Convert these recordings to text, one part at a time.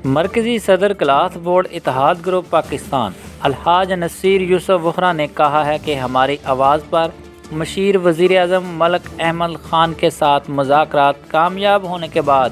مرکزی صدر class board اتحاد گروپ پاکستان الحاج نصیر یوسف وہرا نے کہا ہے کہ ہماری آواز پر مشیر وزیر اعظم ملک احمد خان کے ساتھ مذاکرات کامیاب ہونے کے بعد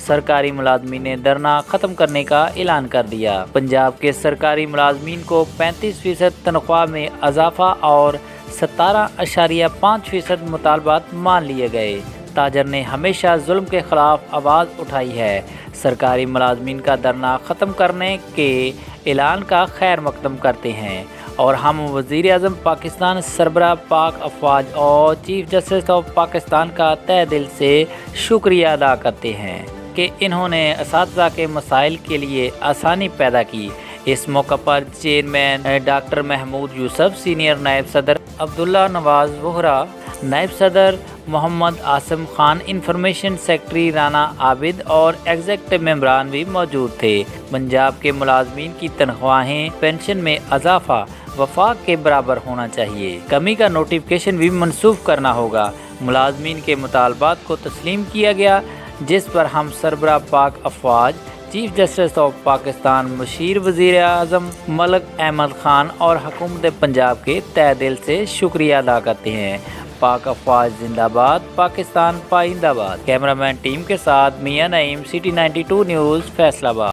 سرکاری ملازمین نے دھرنا ختم کرنے کا اعلان کر دیا۔ پنجاب کے سرکاری ملازمین کو 35% تنخواہ میں اضافہ اور 17.5% مطالبات مان لیے گئے۔ تاجر نے ہمیشہ ظلم کے خلاف آواز اٹھائی ہے۔ سرکاری ملازمین کا دھرنا ختم کرنے کے اعلان کا خیر مقدم کرتے ہیں اور ہم وزیر اعظم پاکستان، سربراہ پاک افواج اور چیف جسٹس آف پاکستان کا تہہ دل سے شکریہ ادا کرتے ہیں کہ انہوں نے اساتذہ کے مسائل کے لیے آسانی پیدا کی۔ اس موقع پر چیئرمین ڈاکٹر محمود یوسف، سینئر نائب صدر عبداللہ نواز وہرا، نائب صدر محمد عاصم خان، انفارمیشن سیکرٹری رانا عابد اور ایگزیکٹو ممبران بھی موجود تھے۔ پنجاب کے ملازمین کی تنخواہیں، پینشن میں اضافہ وفاق کے برابر ہونا چاہیے۔ کمی کا نوٹیفکیشن بھی منسوخ کرنا ہوگا۔ ملازمین کے مطالبات کو تسلیم کیا گیا، جس پر ہم سربراہ پاک افواج، چیف جسٹس آف پاکستان، مشیر وزیر اعظم ملک احمد خان اور حکومت پنجاب کے تہہ دل سے شکریہ ادا کرتے ہیں۔ پاک افواج زندہ باد، پاکستان پائندہ باد۔ کیمرہ مین ٹیم کے ساتھ میاں نعیم، CT 92 نیوز، فیصل آباد۔